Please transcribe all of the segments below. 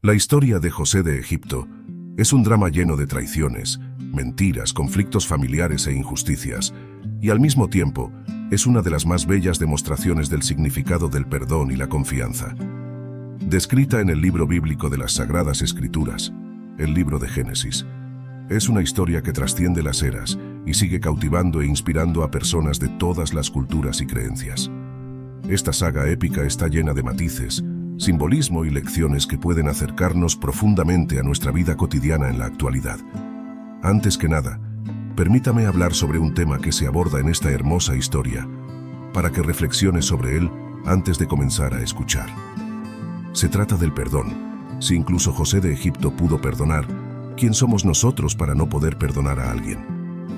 La historia de José de Egipto es un drama lleno de traiciones, mentiras, conflictos familiares e injusticias, y al mismo tiempo es una de las más bellas demostraciones del significado del perdón y la confianza. Descrita en el libro bíblico de las Sagradas Escrituras, el libro de Génesis, es una historia que trasciende las eras y sigue cautivando e inspirando a personas de todas las culturas y creencias. Esta saga épica está llena de matices, simbolismo y lecciones que pueden acercarnos profundamente a nuestra vida cotidiana en la actualidad. Antes que nada, permítame hablar sobre un tema que se aborda en esta hermosa historia, para que reflexiones sobre él antes de comenzar a escuchar. Se trata del perdón. Si incluso José de Egipto pudo perdonar, ¿quién somos nosotros para no poder perdonar a alguien?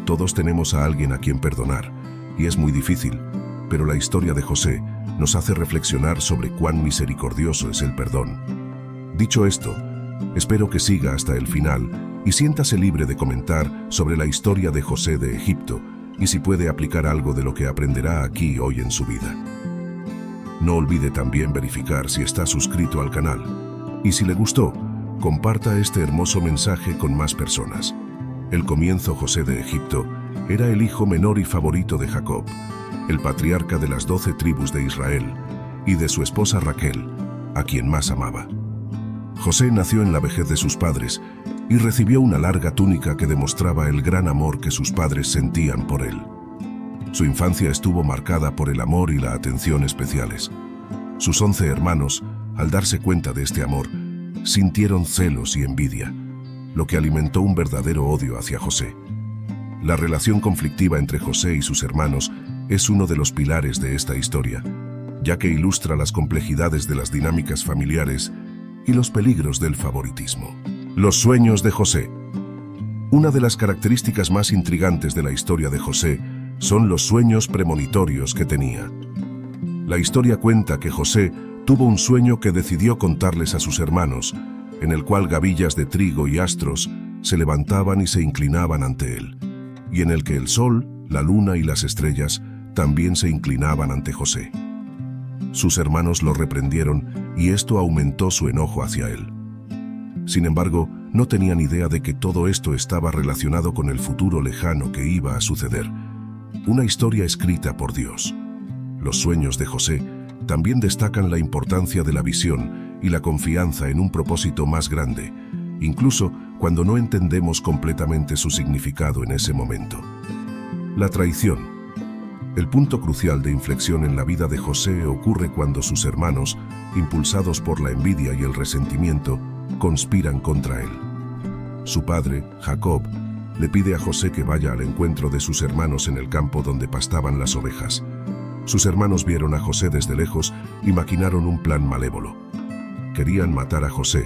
Todos tenemos a alguien a quien perdonar, y es muy difícil, pero la historia de José nos hace reflexionar sobre cuán misericordioso es el perdón. Dicho esto, espero que siga hasta el final y siéntase libre de comentar sobre la historia de José de Egipto y si puede aplicar algo de lo que aprenderá aquí hoy en su vida. No olvide también verificar si está suscrito al canal. Y si le gustó, comparta este hermoso mensaje con más personas. El comienzo. José de Egipto era el hijo menor y favorito de Jacob, el patriarca de las 12 tribus de Israel, y de su esposa Raquel, a quien más amaba. José nació en la vejez de sus padres y recibió una larga túnica que demostraba el gran amor que sus padres sentían por él. Su infancia estuvo marcada por el amor y la atención especiales. Sus 11 hermanos, al darse cuenta de este amor, sintieron celos y envidia, lo que alimentó un verdadero odio hacia José. La relación conflictiva entre José y sus hermanos es uno de los pilares de esta historia, ya que ilustra las complejidades de las dinámicas familiares y los peligros del favoritismo. Los sueños de José. Una de las características más intrigantes de la historia de José son los sueños premonitorios que tenía. La historia cuenta que José tuvo un sueño que decidió contarles a sus hermanos, en el cual gavillas de trigo y astros se levantaban y se inclinaban ante él, y en el que el sol, la luna y las estrellas también se inclinaban ante José. Sus hermanos lo reprendieron y esto aumentó su enojo hacia él. Sin embargo, no tenían idea de que todo esto estaba relacionado con el futuro lejano que iba a suceder, una historia escrita por Dios. Los sueños de José también destacan la importancia de la visión y la confianza en un propósito más grande, incluso cuando no entendemos completamente su significado en ese momento. La traición. El punto crucial de inflexión en la vida de José ocurre cuando sus hermanos, impulsados por la envidia y el resentimiento, conspiran contra él. Su padre, Jacob, le pide a José que vaya al encuentro de sus hermanos en el campo donde pastaban las ovejas. Sus hermanos vieron a José desde lejos y maquinaron un plan malévolo. Querían matar a José,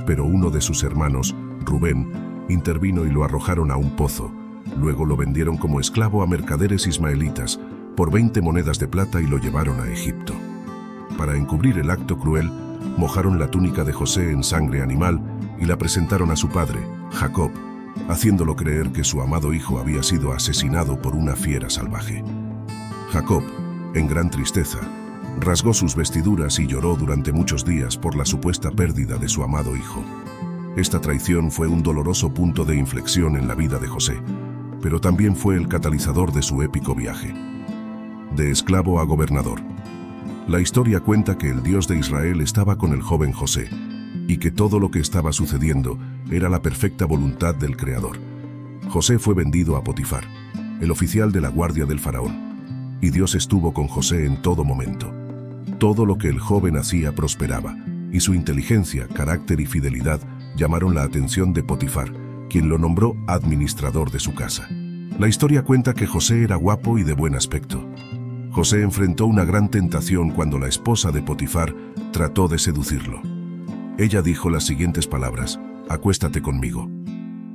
pero uno de sus hermanos, Rubén, intervino y lo arrojaron a un pozo. Luego lo vendieron como esclavo a mercaderes ismaelitas por 20 monedas de plata y lo llevaron a Egipto. Para encubrir el acto cruel, mojaron la túnica de José en sangre animal y la presentaron a su padre, Jacob, haciéndolo creer que su amado hijo había sido asesinado por una fiera salvaje. Jacob, en gran tristeza, rasgó sus vestiduras y lloró durante muchos días por la supuesta pérdida de su amado hijo. Esta traición fue un doloroso punto de inflexión en la vida de José, pero también fue el catalizador de su épico viaje. De esclavo a gobernador. La historia cuenta que el Dios de Israel estaba con el joven José, y que todo lo que estaba sucediendo era la perfecta voluntad del Creador. José fue vendido a Potifar, el oficial de la guardia del faraón, y Dios estuvo con José en todo momento. Todo lo que el joven hacía prosperaba, y su inteligencia, carácter y fidelidad llamaron la atención de Potifar, quien lo nombró administrador de su casa. La historia cuenta que José era guapo y de buen aspecto. José enfrentó una gran tentación cuando la esposa de Potifar trató de seducirlo. Ella dijo las siguientes palabras: «Acuéstate conmigo».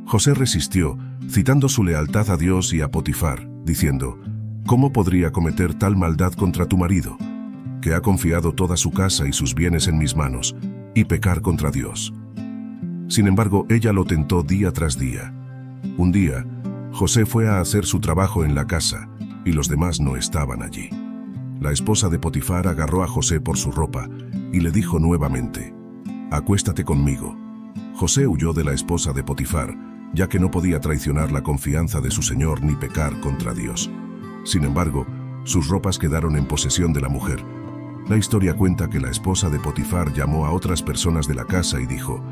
José resistió, citando su lealtad a Dios y a Potifar, diciendo: «¿Cómo podría cometer tal maldad contra tu marido, que ha confiado toda su casa y sus bienes en mis manos, y pecar contra Dios?» Sin embargo, ella lo tentó día tras día. Un día, José fue a hacer su trabajo en la casa, y los demás no estaban allí. La esposa de Potifar agarró a José por su ropa y le dijo nuevamente: acuéstate conmigo. José huyó de la esposa de Potifar, ya que no podía traicionar la confianza de su señor ni pecar contra Dios. Sin embargo, sus ropas quedaron en posesión de la mujer. La historia cuenta que la esposa de Potifar llamó a otras personas de la casa y dijo: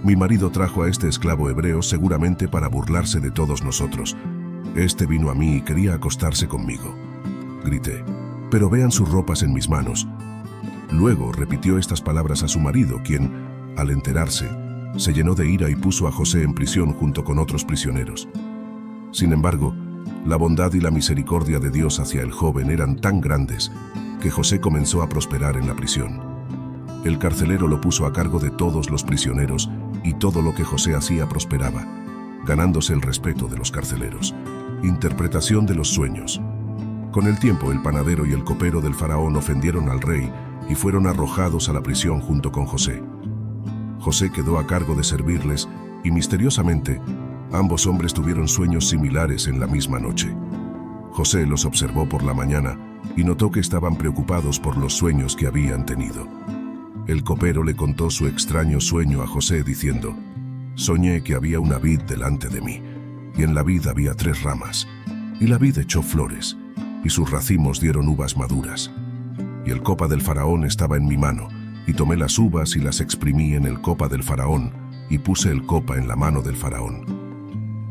«Mi marido trajo a este esclavo hebreo seguramente para burlarse de todos nosotros. Este vino a mí y quería acostarse conmigo». Grité: «Pero vean sus ropas en mis manos». Luego repitió estas palabras a su marido, quien, al enterarse, se llenó de ira y puso a José en prisión junto con otros prisioneros. Sin embargo, la bondad y la misericordia de Dios hacia el joven eran tan grandes que José comenzó a prosperar en la prisión. El carcelero lo puso a cargo de todos los prisioneros y todo lo que José hacía prosperaba, ganándose el respeto de los carceleros. Interpretación de los sueños. Con el tiempo, el panadero y el copero del faraón ofendieron al rey y fueron arrojados a la prisión junto con José. José quedó a cargo de servirles y misteriosamente ambos hombres tuvieron sueños similares en la misma noche. José los observó por la mañana y notó que estaban preocupados por los sueños que habían tenido. El copero le contó su extraño sueño a José diciendo: «Soñé que había una vid delante de mí, y en la vid había 3 ramas, y la vid echó flores, y sus racimos dieron uvas maduras. Y el copa del faraón estaba en mi mano, y tomé las uvas y las exprimí en el copa del faraón, y puse el copa en la mano del faraón».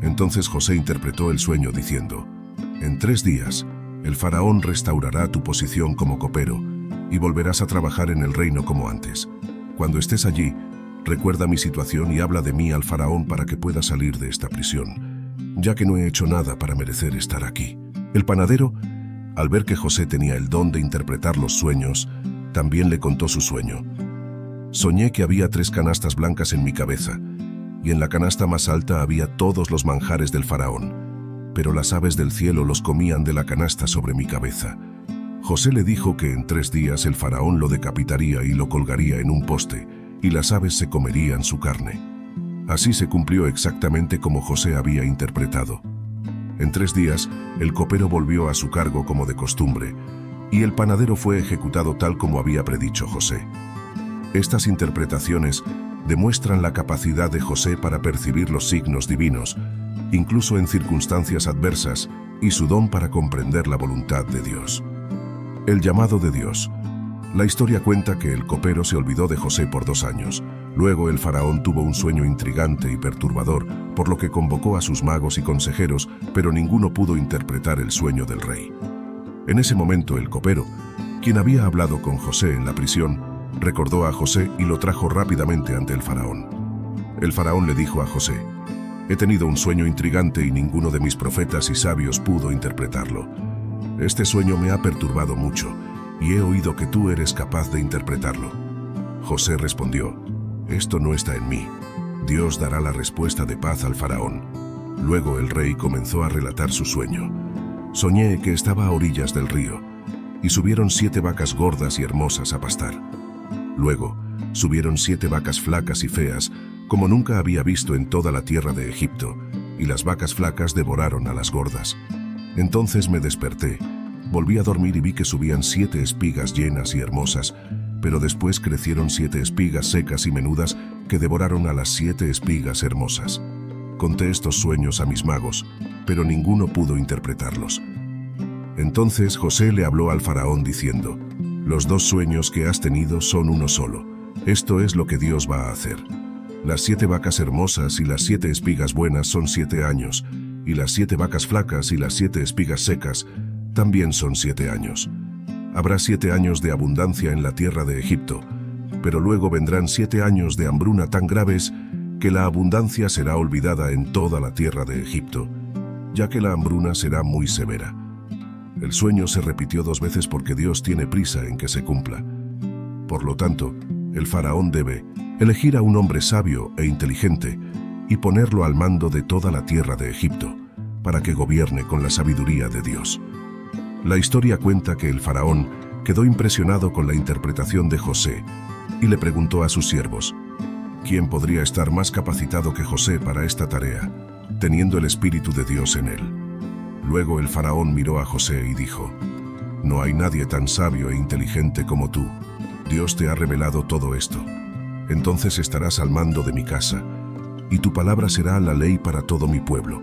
Entonces José interpretó el sueño diciendo: «En 3 días, el faraón restaurará tu posición como copero, y volverás a trabajar en el reino como antes. Cuando estés allí, recuerda mi situación y habla de mí al faraón para que pueda salir de esta prisión, ya que no he hecho nada para merecer estar aquí». El panadero, al ver que José tenía el don de interpretar los sueños, también le contó su sueño. «Soñé que había 3 canastas blancas en mi cabeza, y en la canasta más alta había todos los manjares del faraón, pero las aves del cielo los comían de la canasta sobre mi cabeza». José le dijo que en 3 días el faraón lo decapitaría y lo colgaría en un poste, y las aves se comerían su carne. Así se cumplió exactamente como José había interpretado. En 3 días, el copero volvió a su cargo como de costumbre, y el panadero fue ejecutado tal como había predicho José. Estas interpretaciones demuestran la capacidad de José para percibir los signos divinos, incluso en circunstancias adversas, y su don para comprender la voluntad de Dios. El llamado de Dios. La historia cuenta que el copero se olvidó de José por 2 años. Luego el faraón tuvo un sueño intrigante y perturbador, por lo que convocó a sus magos y consejeros, pero ninguno pudo interpretar el sueño del rey. En ese momento el copero, quien había hablado con José en la prisión, recordó a José y lo trajo rápidamente ante el faraón. El faraón le dijo a José: «He tenido un sueño intrigante y ninguno de mis profetas y sabios pudo interpretarlo. Este sueño me ha perturbado mucho, y he oído que tú eres capaz de interpretarlo». José respondió: «Esto no está en mí. Dios dará la respuesta de paz al faraón». Luego el rey comenzó a relatar su sueño. «Soñé que estaba a orillas del río, y subieron 7 vacas gordas y hermosas a pastar. Luego subieron 7 vacas flacas y feas, como nunca había visto en toda la tierra de Egipto, y las vacas flacas devoraron a las gordas. Entonces me desperté, volví a dormir y vi que subían 7 espigas llenas y hermosas, pero después crecieron 7 espigas secas y menudas que devoraron a las 7 espigas hermosas. Conté estos sueños a mis magos, pero ninguno pudo interpretarlos». Entonces José le habló al faraón diciendo: «Los 2 sueños que has tenido son uno solo. Esto es lo que Dios va a hacer. Las 7 vacas hermosas y las 7 espigas buenas son 7 años, y las 7 vacas flacas y las 7 espigas secas también son 7 años. Habrá 7 años de abundancia en la tierra de Egipto, pero luego vendrán 7 años de hambruna tan graves que la abundancia será olvidada en toda la tierra de Egipto, ya que la hambruna será muy severa». El sueño se repitió 2 veces porque Dios tiene prisa en que se cumpla. Por lo tanto, el faraón debe elegir a un hombre sabio e inteligente y ponerlo al mando de toda la tierra de Egipto, para que gobierne con la sabiduría de Dios. La historia cuenta que el faraón quedó impresionado con la interpretación de José y le preguntó a sus siervos: ¿quién podría estar más capacitado que José para esta tarea, teniendo el Espíritu de Dios en él? Luego el faraón miró a José y dijo: «No hay nadie tan sabio e inteligente como tú. Dios te ha revelado todo esto. entonces estarás al mando de mi casa, y tu palabra será la ley para todo mi pueblo,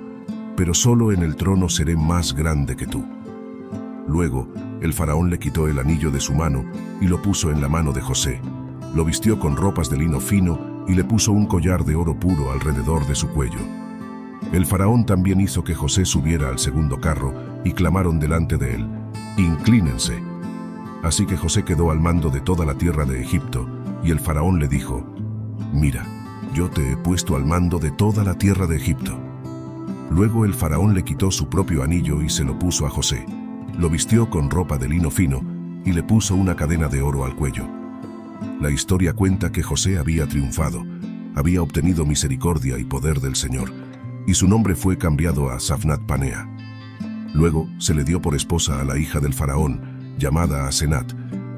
pero solo en el trono seré más grande que tú. Luego, el faraón le quitó el anillo de su mano y lo puso en la mano de José. Lo vistió con ropas de lino fino y le puso un collar de oro puro alrededor de su cuello. El faraón también hizo que José subiera al segundo carro y clamaron delante de él: «Inclínense». Así que José quedó al mando de toda la tierra de Egipto, y el faraón le dijo: «Mira, yo te he puesto al mando de toda la tierra de Egipto». Luego el faraón le quitó su propio anillo y se lo puso a José. Lo vistió con ropa de lino fino y le puso una cadena de oro al cuello. La historia cuenta que José había triunfado, había obtenido misericordia y poder del Señor, y su nombre fue cambiado a Safnat Panea. Luego se le dio por esposa a la hija del faraón, llamada Asenat,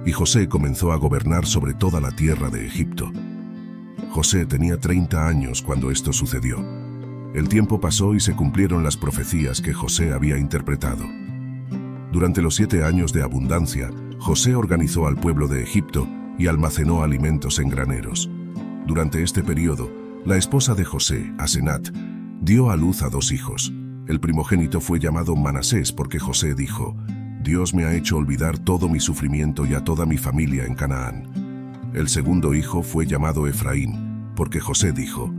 y José comenzó a gobernar sobre toda la tierra de Egipto. José tenía 30 años cuando esto sucedió. El tiempo pasó y se cumplieron las profecías que José había interpretado. Durante los 7 años de abundancia, José organizó al pueblo de Egipto y almacenó alimentos en graneros. Durante este periodo, la esposa de José, Asenat, dio a luz a 2 hijos. El primogénito fue llamado Manasés porque José dijo: «Dios me ha hecho olvidar todo mi sufrimiento y a toda mi familia en Canaán». El segundo hijo fue llamado Efraín porque José dijo: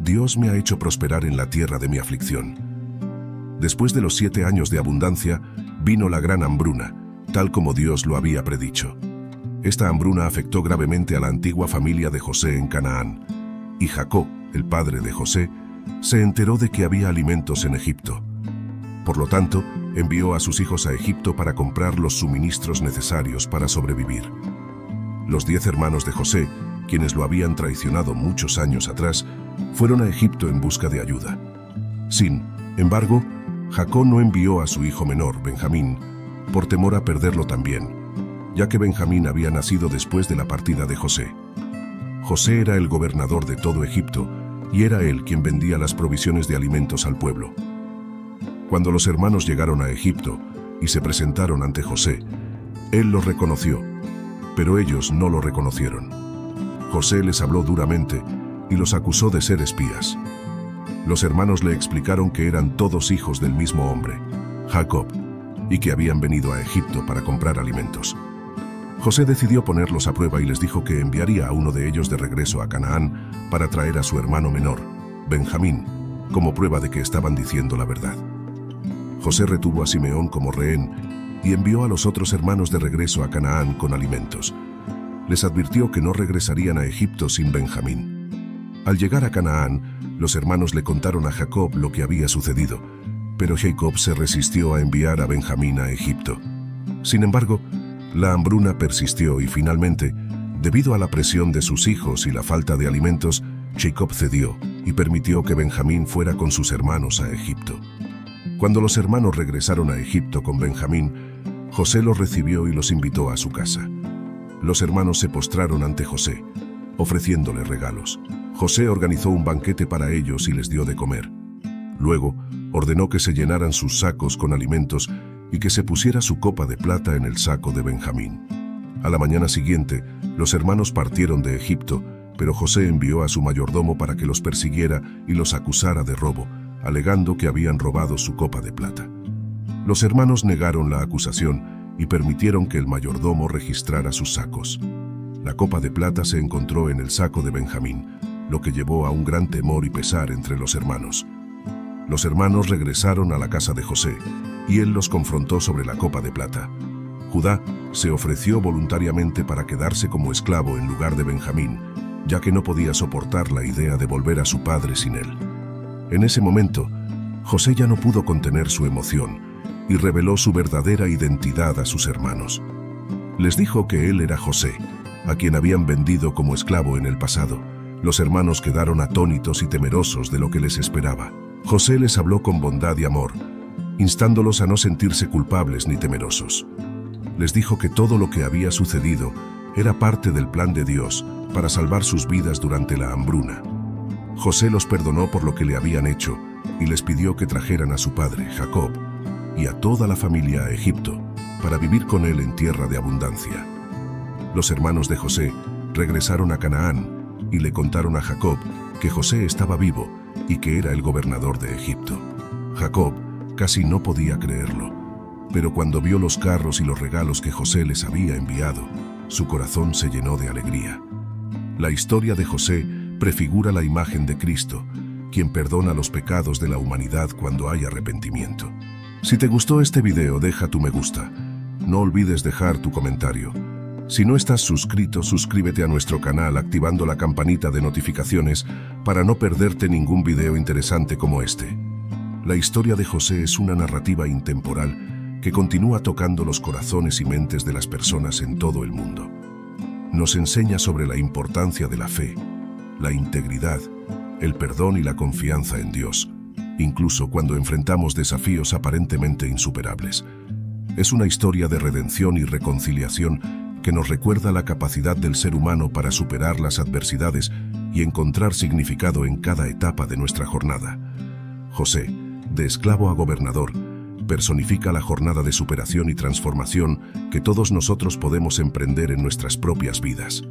«Dios me ha hecho prosperar en la tierra de mi aflicción». Después de los 7 años de abundancia, vino la gran hambruna, tal como Dios lo había predicho. Esta hambruna afectó gravemente a la antigua familia de José en Canaán, y Jacob, el padre de José, se enteró de que había alimentos en Egipto. Por lo tanto, envió a sus hijos a Egipto para comprar los suministros necesarios para sobrevivir. Los 10 hermanos de José, quienes lo habían traicionado muchos años atrás, fueron a Egipto en busca de ayuda. Sin embargo, Jacob no envió a su hijo menor, Benjamín, por temor a perderlo también, ya que Benjamín había nacido después de la partida de José. José era el gobernador de todo Egipto, y era él quien vendía las provisiones de alimentos al pueblo. Cuando los hermanos llegaron a Egipto y se presentaron ante José, él los reconoció, pero ellos no lo reconocieron. José les habló duramente y los acusó de ser espías. Los hermanos le explicaron que eran todos hijos del mismo hombre, Jacob, y que habían venido a Egipto para comprar alimentos. José decidió ponerlos a prueba y les dijo que enviaría a uno de ellos de regreso a Canaán para traer a su hermano menor, Benjamín, como prueba de que estaban diciendo la verdad. José retuvo a Simeón como rehén y envió a los otros hermanos de regreso a Canaán con alimentos. Les advirtió que no regresarían a Egipto sin Benjamín. Al llegar a Canaán, los hermanos le contaron a Jacob lo que había sucedido, pero Jacob se resistió a enviar a Benjamín a Egipto. Sin embargo, la hambruna persistió y finalmente, debido a la presión de sus hijos y la falta de alimentos, Jacob cedió y permitió que Benjamín fuera con sus hermanos a Egipto. Cuando los hermanos regresaron a Egipto con Benjamín, José los recibió y los invitó a su casa. Los hermanos se postraron ante José, ofreciéndole regalos. José organizó un banquete para ellos y les dio de comer. Luego, ordenó que se llenaran sus sacos con alimentos y que se pusiera su copa de plata en el saco de Benjamín. A la mañana siguiente, los hermanos partieron de Egipto, pero José envió a su mayordomo para que los persiguiera y los acusara de robo, alegando que habían robado su copa de plata. Los hermanos negaron la acusación y permitieron que el mayordomo registrara sus sacos. La copa de plata se encontró en el saco de Benjamín, lo que llevó a un gran temor y pesar entre los hermanos. Los hermanos regresaron a la casa de José, y él los confrontó sobre la copa de plata. Judá se ofreció voluntariamente para quedarse como esclavo en lugar de Benjamín, ya que no podía soportar la idea de volver a su padre sin él. En ese momento, José ya no pudo contener su emoción y reveló su verdadera identidad a sus hermanos. Les dijo que él era José, a quien habían vendido como esclavo en el pasado. Los hermanos quedaron atónitos y temerosos de lo que les esperaba. José les habló con bondad y amor, instándolos a no sentirse culpables ni temerosos. Les dijo que todo lo que había sucedido era parte del plan de Dios para salvar sus vidas durante la hambruna. José los perdonó por lo que le habían hecho y les pidió que trajeran a su padre, Jacob, y a toda la familia a Egipto para vivir con él en tierra de abundancia. Los hermanos de José regresaron a Canaán y le contaron a Jacob que José estaba vivo y que era el gobernador de Egipto. Jacob casi no podía creerlo, pero cuando vio los carros y los regalos que José les había enviado, su corazón se llenó de alegría. La historia de José prefigura la imagen de Cristo, quien perdona los pecados de la humanidad cuando hay arrepentimiento. Si te gustó este video, deja tu me gusta. No olvides dejar tu comentario. Si no estás suscrito, suscríbete a nuestro canal activando la campanita de notificaciones para no perderte ningún video interesante como este. La historia de José es una narrativa intemporal que continúa tocando los corazones y mentes de las personas en todo el mundo. Nos enseña sobre la importancia de la fe, la integridad, el perdón y la confianza en Dios, incluso cuando enfrentamos desafíos aparentemente insuperables. Es una historia de redención y reconciliación que nos recuerda la capacidad del ser humano para superar las adversidades y encontrar significado en cada etapa de nuestra jornada. José, de esclavo a gobernador, personifica la jornada de superación y transformación que todos nosotros podemos emprender en nuestras propias vidas.